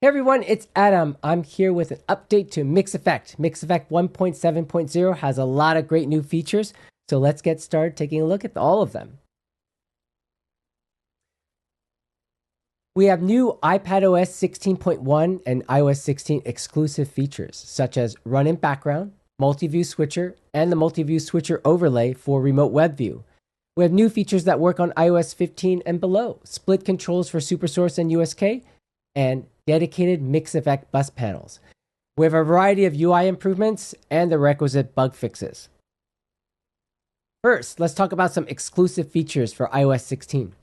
Hey everyone, it's Adam. I'm here with an update to MixEffect. MixEffect 1.7.0 has a lot of great new features, so let's get started taking a look at all of them. We have new iPadOS 16.1 and iOS 16 exclusive features, such as run in background, Multiview Switcher, and the Multiview Switcher overlay for remote web view. We have new features that work on iOS 15 and below, split controls for SuperSource and USK, and dedicated MixEffect bus panels. We have a variety of UI improvements and the requisite bug fixes. First, let's talk about some exclusive features for iOS 16.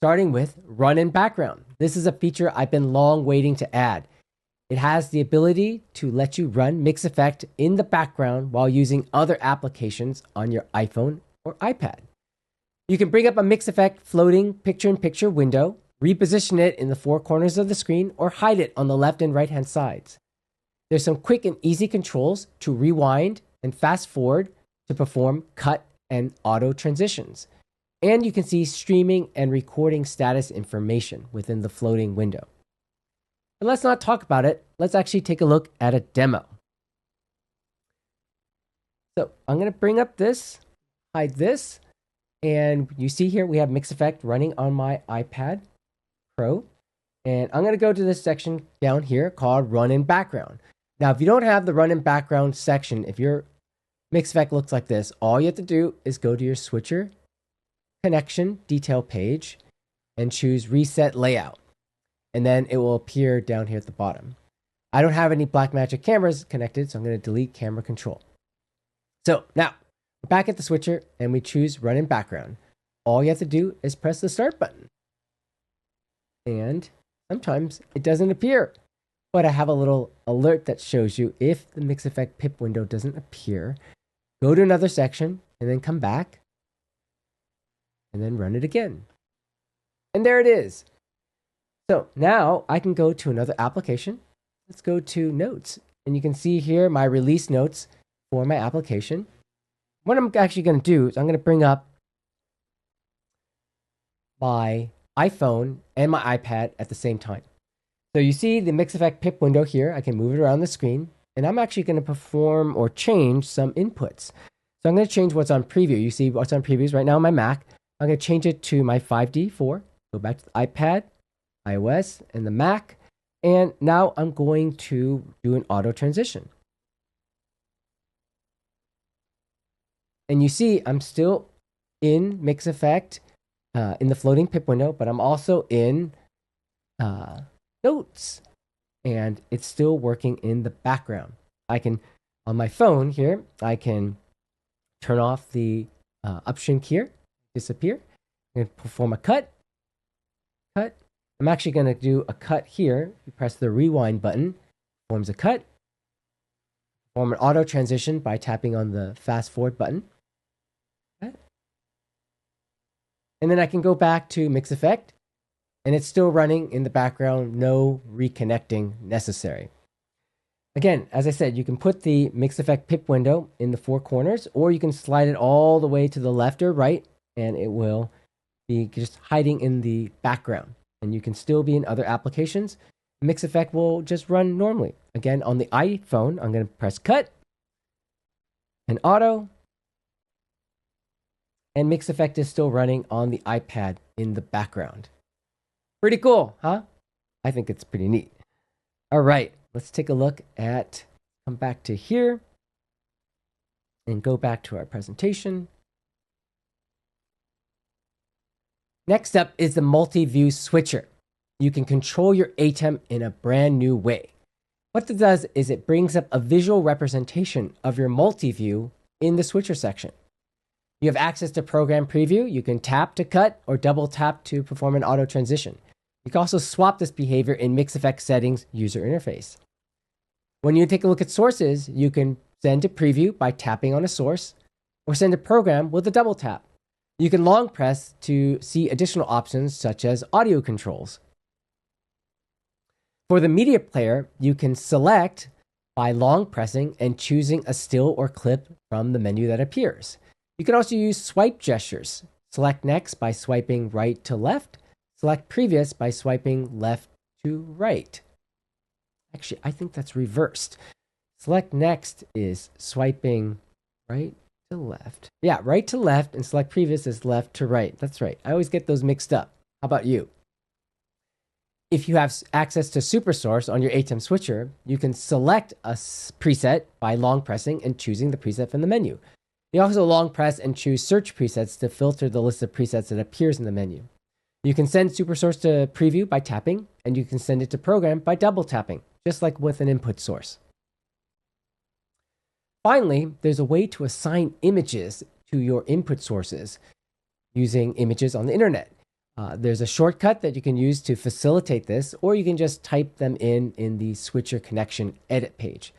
Starting with Run in Background. This is a feature I've been long waiting to add. It has the ability to let you run MixEffect in the background while using other applications on your iPhone or iPad. You can bring up a MixEffect floating picture-in-picture window, reposition it in the four corners of the screen, or hide it on the left and right hand sides. There's some quick and easy controls to rewind and fast forward to perform cut and auto transitions. And you can see streaming and recording status information within the floating window. But let's not talk about it. Let's actually take a look at a demo. So I'm going to bring up this, hide this, and you see here we have MixEffect running on my iPad Pro. And I'm going to go to this section down here called Run in Background. Now, if you don't have the Run in Background section, if your MixEffect looks like this, all you have to do is go to your switcher connection detail page and choose Reset Layout. And then it will appear down here at the bottom. I don't have any Blackmagic cameras connected, so I'm going to delete camera control. So now we're back at the switcher and we choose Run in Background. All you have to do is press the Start button. And sometimes it doesn't appear, but I have a little alert that shows you if the MixEffect pip window doesn't appear, go to another section and then come back and then run it again. And there it is. So now I can go to another application. Let's go to Notes. And you can see here my release notes for my application. What I'm actually going to do is I'm going to bring up my iPhone and my iPad at the same time. So you see the MixEffect pip window here. I can move it around the screen. And I'm actually going to perform or change some inputs. So I'm going to change what's on preview. You see what's on previews right now on my Mac. I'm going to change it to my 5D4. Go back to the iPad, iOS, and the Mac. And now I'm going to do an auto transition. And you see I'm still in MixEffect in the floating pip window, but I'm also in Notes. And it's still working in the background. I can, on my phone here, I can turn off the Option key here, disappear, and perform a cut. I'm actually going to do a cut here. You press the rewind button, forms a cut. Perform an auto transition by tapping on the fast forward button. And then I can go back to MixEffect, and it's still running in the background, no reconnecting necessary. Again, as I said, you can put the MixEffect pip window in the four corners, or you can slide it all the way to the left or right, and it will be just hiding in the background. And you can still be in other applications. MixEffect will just run normally. Again, on the iPhone, I'm going to press Cut and Auto. And MixEffect is still running on the iPad in the background. Pretty cool, huh? I think it's pretty neat. All right, let's take a look at, come back to here and go back to our presentation. Next up is the Multiview Switcher. You can control your ATEM in a brand new way. What it does is it brings up a visual representation of your multi-view in the switcher section. You have access to program preview. You can tap to cut or double tap to perform an auto transition. You can also swap this behavior in MixEffect settings user interface. When you take a look at sources, you can send to preview by tapping on a source or send a program with a double tap. You can long press to see additional options such as audio controls. For the media player, you can select by long pressing and choosing a still or clip from the menu that appears. You can also use swipe gestures. Select next by swiping right to left. Select previous by swiping left to right. Actually, I think that's reversed. Select next is swiping right to left. Yeah, right to left, and select previous is left to right. That's right. I always get those mixed up. How about you? If you have access to SuperSource on your ATEM switcher, you can select a preset by long pressing and choosing the preset from the menu. You also long press and choose search presets to filter the list of presets that appears in the menu. You can send SuperSource to preview by tapping, and you can send it to program by double tapping, just like with an input source. Finally, there's a way to assign images to your input sources using images on the internet. There's a shortcut that you can use to facilitate this, or you can just type them in the switcher connection edit page.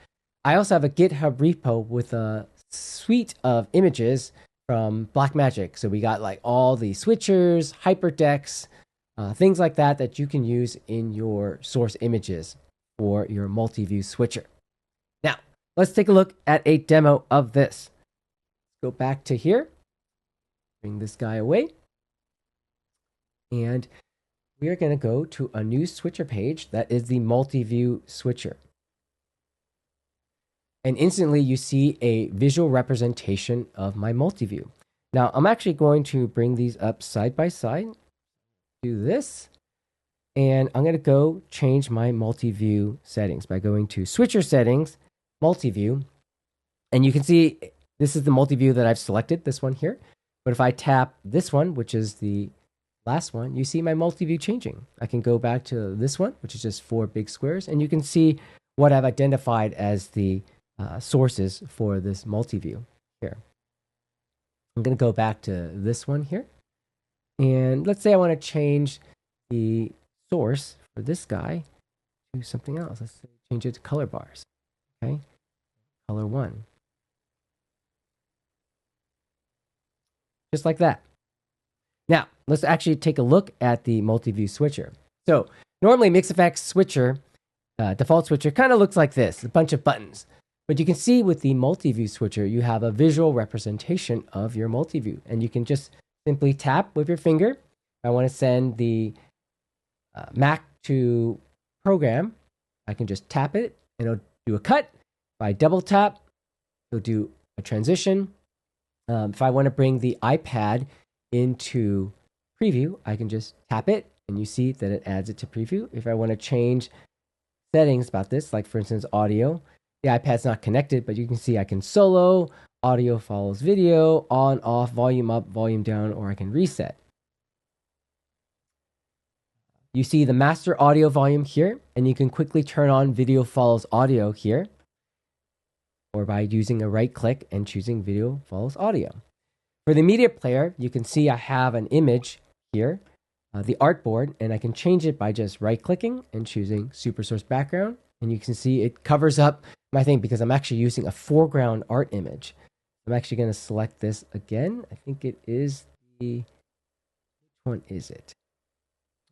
I also have a GitHub repo with a suite of images from Blackmagic. So we got like all the switchers, hyperdecks, things like that that you can use in your source images for your multi-view switcher. Now, let's take a look at a demo of this. Go back to here, bring this guy away. And we are going to go to a new switcher page that is the Multiview Switcher. And instantly you see a visual representation of my multiview. Now I'm actually going to bring these up side by side. Do this. And I'm going to go change my multiview settings by going to Switcher Settings, Multiview. And you can see this is the multiview that I've selected, this one here. But if I tap this one, which is the last one, you see my multiview changing. I can go back to this one, which is just 4 big squares, and you can see what I've identified as the sources for this multiview here. I'm going to go back to this one here. And let's say I want to change the source for this guy to something else. Let's change it to color bars. Okay, color 1. Just like that. Now, let's actually take a look at the multi-view switcher. So normally MixEffect switcher, default switcher kind of looks like this, a bunch of buttons. But you can see with the multi-view switcher, you have a visual representation of your multi-view. And you can just simply tap with your finger. I want to send the Mac to program. I can just tap it and it'll do a cut. If I double tap, it'll do a transition. If I want to bring the iPad into preview, I can just tap it and you see that it adds it to preview. If I want to change settings about this, like for instance, audio, the iPad's not connected, but you can see I can solo, audio follows video, on, off, volume up, volume down, or I can reset. You see the master audio volume here, and you can quickly turn on video follows audio here, or by using a right click and choosing video follows audio. For the media player, you can see I have an image here, the artboard, and I can change it by just right-clicking and choosing SuperSource background. And you can see it covers up my thing because I'm actually using a foreground art image. I'm actually going to select this again. I think it is the... Which one is it?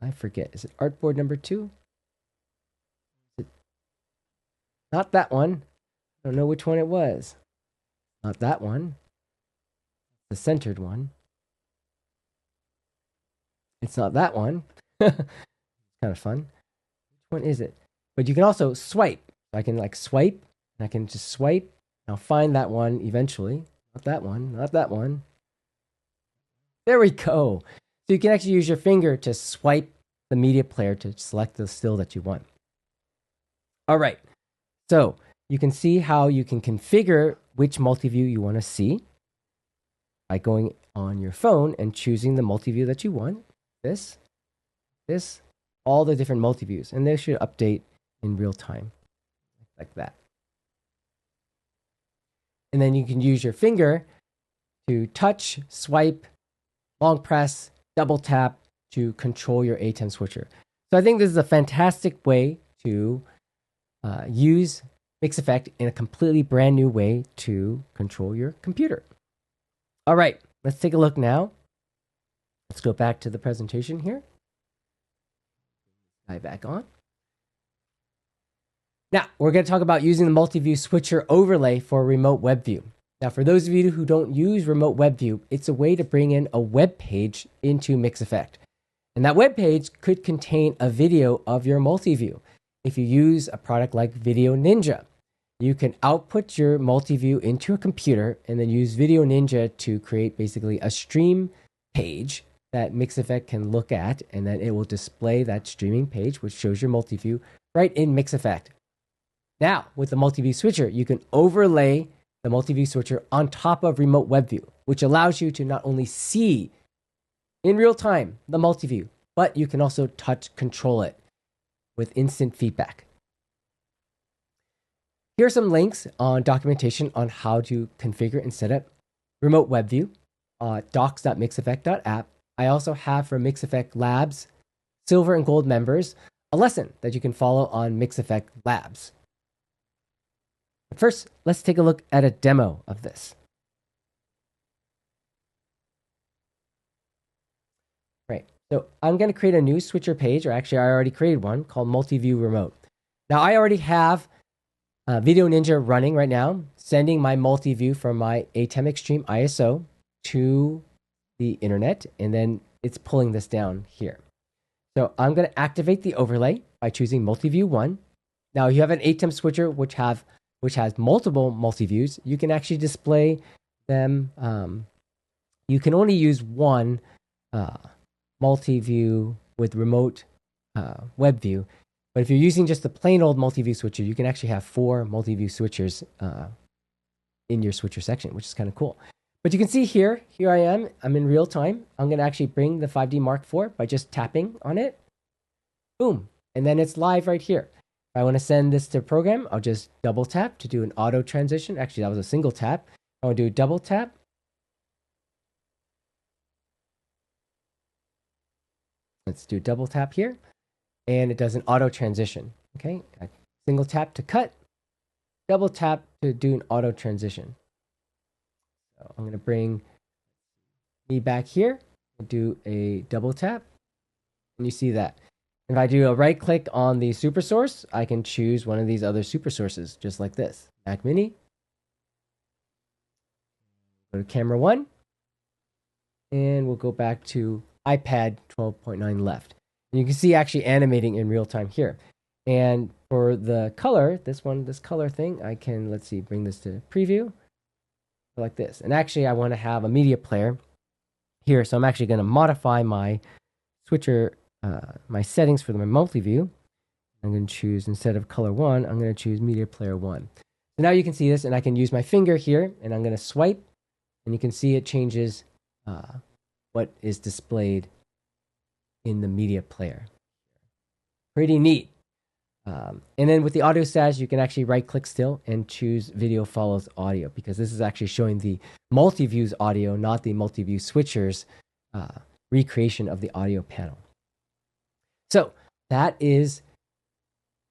I forget. Is it artboard number 2? Is it... Not that one. I don't know which one it was. Not that one. The centered one. It's not that one. It's kind of fun. Which one is it? But you can also swipe. I can like swipe, and I can just swipe, and I'll find that one eventually. Not that one, not that one. There we go. So you can actually use your finger to swipe the media player to select the still that you want. All right. So you can see how you can configure which multiview you want to see by going on your phone and choosing the multiview that you want. This, all the different multiviews, and they should update in real time, like that. And then you can use your finger to touch, swipe, long press, double tap to control your ATEM switcher. So I think this is a fantastic way to use MixEffect in a completely brand new way to control your computer. All right, let's take a look now. Let's go back to the presentation here. Back on. Now, we're going to talk about using the Multiview Switcher overlay for remote web view. Now, for those of you who don't use remote web view, it's a way to bring in a web page into MixEffect. And that web page could contain a video of your multi-view. If you use a product like Video Ninja, you can output your multi-view into a computer and then use Video Ninja to create basically a stream page that MixEffect can look at, and then it will display that streaming page, which shows your multi-view right in MixEffect. Now, with the Multiview Switcher, you can overlay the Multiview Switcher on top of Remote Web View, which allows you to not only see in real time the multi-view, but you can also touch control it with instant feedback. Here are some links on documentation on how to configure and set up Remote Web View, docs.mixeffect.app. I also have for MixEffect Labs, Silver and Gold members, a lesson that you can follow on MixEffect Labs. But first, let's take a look at a demo of this. Right, so I'm going to create a new switcher page, or actually I already created one called Multiview Remote. Now I already have Video Ninja running right now, sending my multi-view from my ATEM Extreme ISO to the internet, and then it's pulling this down here. So I'm going to activate the overlay by choosing Multiview 1. Now you have an ATEM switcher which has multiple multi-views. You can actually display them. You can only use one multi-view with remote web view. But if you're using just the plain old multi-view switcher, you can actually have 4 multi-view switchers in your switcher section, which is kind of cool. But you can see here I am. I'm in real time. I'm going to actually bring the 5D Mark IV by just tapping on it. Boom. And then it's live right here. If I want to send this to a program, I'll just double tap to do an auto transition. Actually, that was a single tap. I want to do a double tap. Let's do double tap here. And it does an auto transition. Okay, single tap to cut, double tap to do an auto transition. So I'm going to bring me back here and do a double tap, and you see that. If I do a right click on the SuperSource, I can choose one of these other SuperSources, just like this. Mac Mini. Go to camera 1, and we'll go back to iPad 12.9 left. And you can see actually animating in real time here. And for the color, this color thing, I can, let's see, bring this to preview like this. And actually, I want to have a media player here. So I'm actually going to modify my switcher, my settings for my multi-view. I'm going to choose, instead of color 1, I'm going to choose media player 1. So now you can see this, and I can use my finger here, and I'm going to swipe, and you can see it changes what is displayed in the media player. Pretty neat. And then with the audio status, you can actually right click still and choose video follows audio, because this is actually showing the multi-views audio, not the multi-view switchers recreation of the audio panel. So that is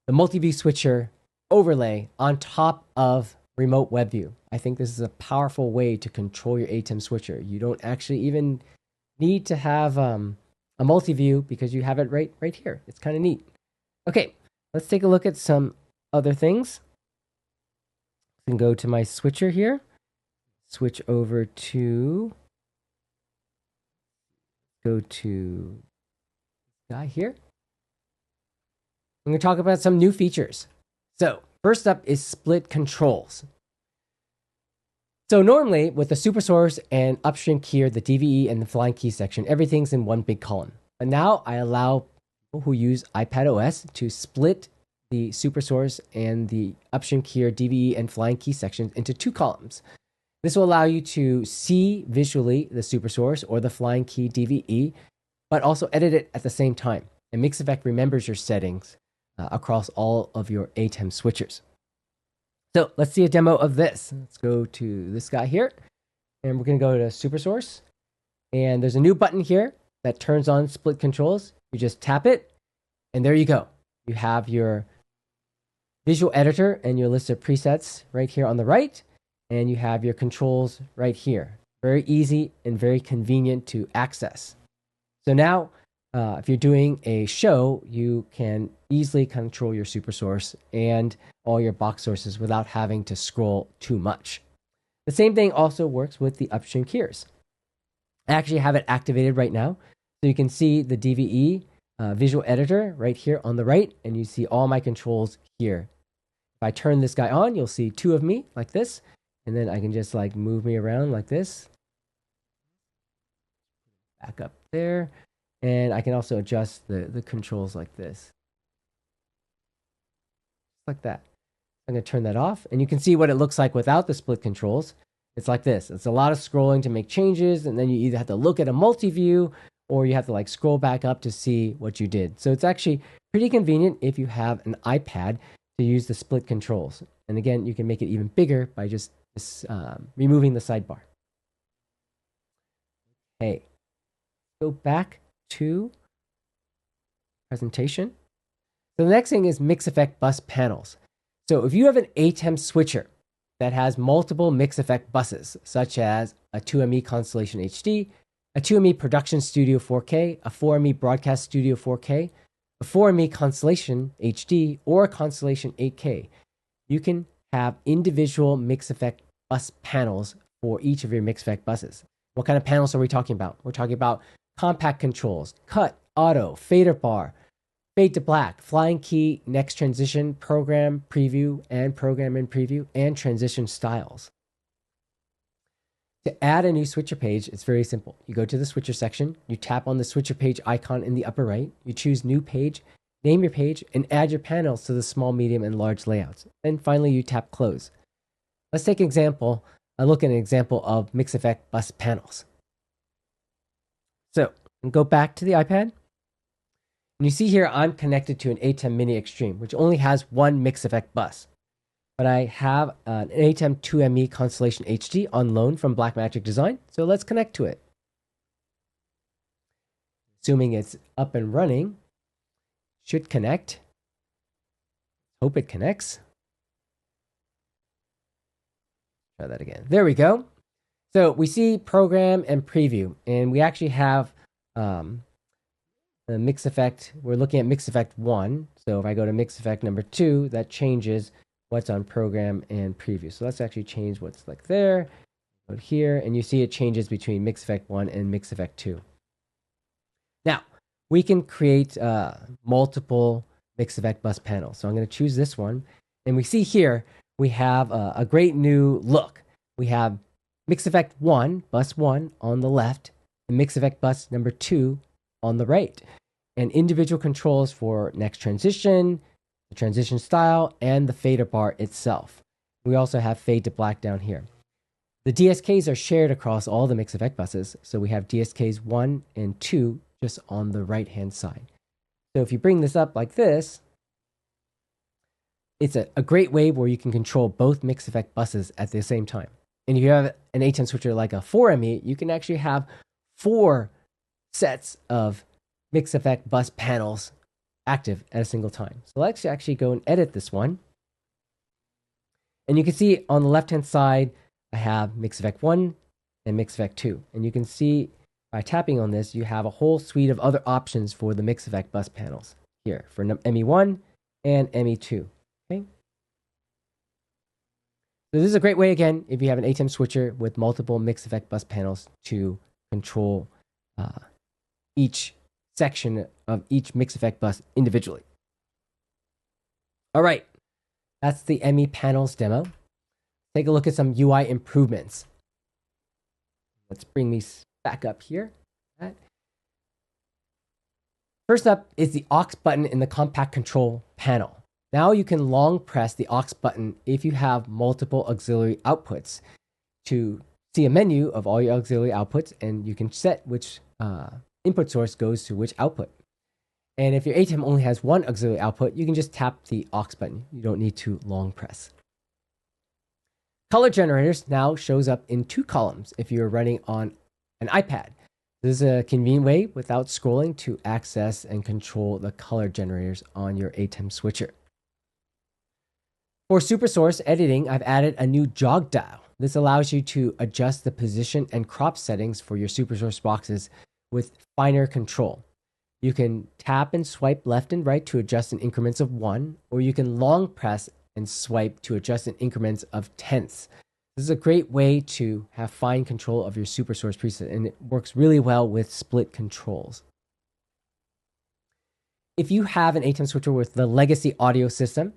the multi-view switcher overlay on top of remote web view. I think this is a powerful way to control your ATEM switcher. You don't actually even need to have a multi-view, because you have it right here. It's kind of neat. Okay, let's take a look at some other things. I can go to my switcher here, switch over to, go to guy here. I'm going to talk about some new features. So first up is split controls. So normally with the SuperSource and upstream keyer, the DVE and the flying key section, everything's in one big column. But now I allow people who use iPadOS to split the SuperSource and the upstream keyer, DVE and flying key sections into 2 columns. This will allow you to see visually the SuperSource or the flying key DVE, but also edit it at the same time. And MixEffect remembers your settings across all of your ATEM switchers. So let's see a demo of this. Let's go to this guy here, and we're going to go to SuperSource. And there's a new button here that turns on split controls. You just tap it, and there you go. You have your visual editor and your list of presets right here on the right, and you have your controls right here. Very easy and very convenient to access. So now, if you're doing a show, you can easily control your SuperSource and all your box sources without having to scroll too much. The same thing also works with the upstream keyers. I actually have it activated right now. So you can see the DVE visual editor right here on the right, and you see all my controls here. If I turn this guy on, you'll see two of me like this, and then I can just like move me around like this. Back up there, and I can also adjust the controls like this. Like that. I'm going to turn that off, and you can see what it looks like without the split controls. It's like this. It's a lot of scrolling to make changes, and then you either have to look at a multi-view or you have to like scroll back up to see what you did. So it's actually pretty convenient if you have an iPad to use the split controls. And again, you can make it even bigger by just removing the sidebar. Okay, go back to presentation. So the next thing is MixEffect bus panels. So if you have an ATEM switcher that has multiple MixEffect buses, such as a 2ME Constellation HD, a 2ME Production Studio 4K, a 4ME Broadcast Studio 4K, a 4ME Constellation HD, or a Constellation 8K, you can have individual MixEffect bus panels for each of your MixEffect buses. What kind of panels are we talking about? We're talking about compact controls, cut, auto, fader bar, fade to black, flying key, next transition, program preview, and program in preview, and transition styles. To add a new switcher page, it's very simple. You go to the switcher section, you tap on the switcher page icon in the upper right, you choose new page, name your page, and add your panels to the small, medium, and large layouts. Then finally, you tap close. Let's take a look at an example of MixEffect bus panels. So, go back to the iPad. And you see here, I'm connected to an ATEM Mini Extreme, which only has one MixEffect bus. But I have an ATEM 2ME Constellation HD on loan from Blackmagic Design, so let's connect to it. Assuming it's up and running, should connect. Hope it connects. Try that again. There we go. So we see program and preview, and we actually have the MixEffect. We're looking at MixEffect 1. So if I go to MixEffect number 2, that changes what's on program and preview. So let's actually change what's like there. Go here, and you see it changes between MixEffect 1 and MixEffect 2. Now, we can create multiple MixEffect bus panels. So I'm going to choose this one. And we see here, we have a great new look. We have MixEffect 1, bus 1 on the left, and MixEffect bus number 2 on the right. And individual controls for next transition, the transition style, and the fader bar itself. We also have fade to black down here. The DSKs are shared across all the MixEffect buses, so we have DSKs 1 and 2 just on the right-hand side. So if you bring this up like this, it's a great way where you can control both MixEffect buses at the same time. And if you have an ATEM switcher like a 4ME, you can actually have 4 sets of MixEffect bus panels active at a single time. So let's actually go and edit this one. And you can see on the left-hand side, I have MixEffect 1 and MixEffect 2. And you can see by tapping on this, you have a whole suite of other options for the MixEffect bus panels here for ME1 and ME2. Okay. So this is a great way, again, if you have an ATEM switcher with multiple MixEffect bus panels to control each section of each MixEffect bus individually. All right, that's the ME panels demo. Take a look at some UI improvements. Let's bring these back up here. First up is the aux button in the compact control panel. Now you can long press the aux button if you have multiple auxiliary outputs to see a menu of all your auxiliary outputs, and you can set which input source goes to which output. And if your ATEM only has one auxiliary output, you can just tap the aux button. You don't need to long press. Color generators now shows up in 2 columns if you're running on an iPad. This is a convenient way without scrolling to access and control the color generators on your ATEM switcher. For SuperSource editing, I've added a new Jog Dial. This allows you to adjust the position and crop settings for your SuperSource boxes with finer control. You can tap and swipe left and right to adjust in increments of 1, or you can long press and swipe to adjust in increments of tenths. This is a great way to have fine control of your SuperSource preset, and it works really well with split controls. If you have an ATEM switcher with the legacy audio system,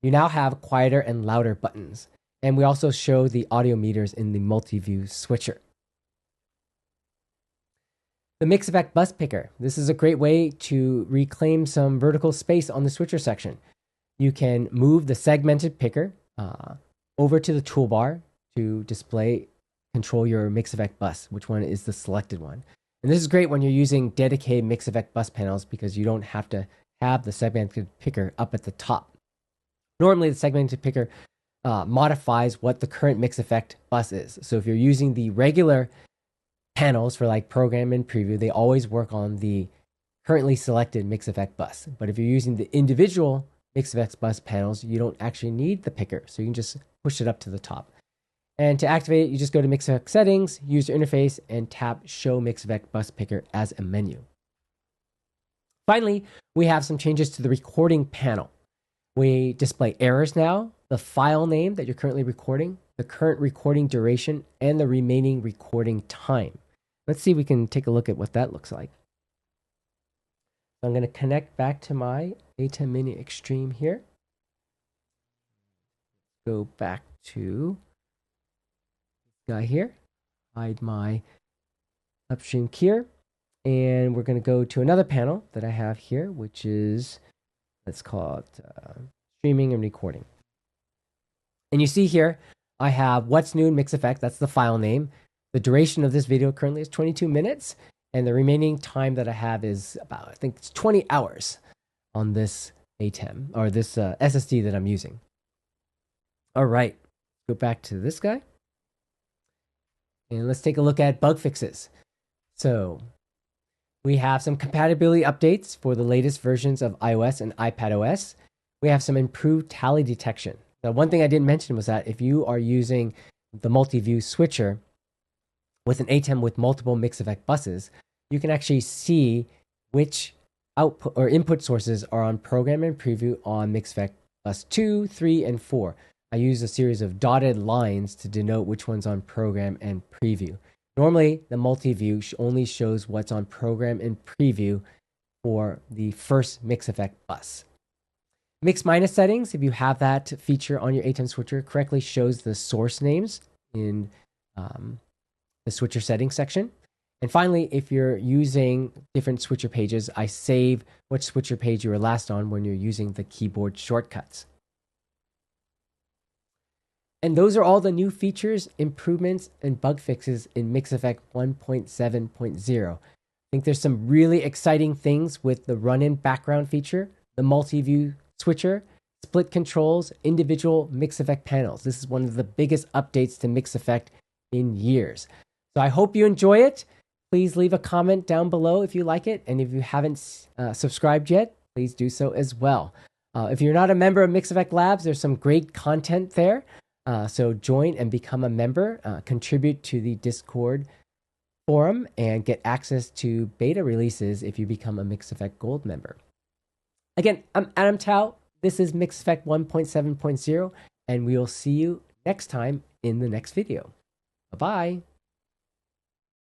you now have quieter and louder buttons. And we also show the audio meters in the Multiview Switcher. The MixEffect bus picker. This is a great way to reclaim some vertical space on the switcher section. You can move the segmented picker over to the toolbar to control your MixEffect bus, which one is the selected one. And this is great when you're using dedicated MixEffect bus panels because you don't have to have the segmented picker up at the top. Normally, the segmented picker modifies what the current MixEffect bus is. So if you're using the regular panels for like program and preview, they always work on the currently selected MixEffect bus. But if you're using the individual MixEffect bus panels, you don't actually need the picker. So you can just push it up to the top. And to activate it, you just go to MixEffect settings, user interface, and tap show MixEffect bus picker as a menu. Finally, we have some changes to the recording panel. We display errors now, the file name that you're currently recording, the current recording duration, and the remaining recording time. Let's see if we can take a look at what that looks like. I'm going to connect back to my ATEM Mini Extreme here. Go back to this guy here. Hide my upstream keyer. And we're going to go to another panel that I have here, which is, let's call it streaming and recording. And you see here, I have what's new in MixEffect. That's the file name. The duration of this video currently is 22 minutes. And the remaining time that I have is about, I think it's 20 hours on this ATEM or this SSD that I'm using. All right, go back to this guy. And let's take a look at bug fixes. So we have some compatibility updates for the latest versions of iOS and iPadOS. We have some improved tally detection. The one thing I didn't mention was that if you are using the Multiview Switcher with an ATEM with multiple MixEffect buses, you can actually see which output or input sources are on program and preview on MixEffect bus 2, 3, and 4. I use a series of dotted lines to denote which one's on program and preview. Normally, the Multiview only shows what's on program and preview for the first MixEffect bus. Mix minus settings, if you have that feature on your ATEM switcher, correctly shows the source names in the switcher settings section. And finally, if you're using different switcher pages, I save which switcher page you were last on when you're using the keyboard shortcuts. And those are all the new features, improvements, and bug fixes in MixEffect 1.7.0. I think there's some really exciting things with the run-in background feature, the Multiview Switcher, split controls, individual MixEffect panels. This is one of the biggest updates to MixEffect in years. So I hope you enjoy it. Please leave a comment down below if you like it. And if you haven't subscribed yet, please do so as well. If you're not a member of MixEffect Labs, there's some great content there. So join and become a member, contribute to the Discord forum, and get access to beta releases if you become a MixEffect Gold member. Again, I'm Adam Tao. This is MixEffect 1.7.0, and we will see you next time in the next video. Bye-bye.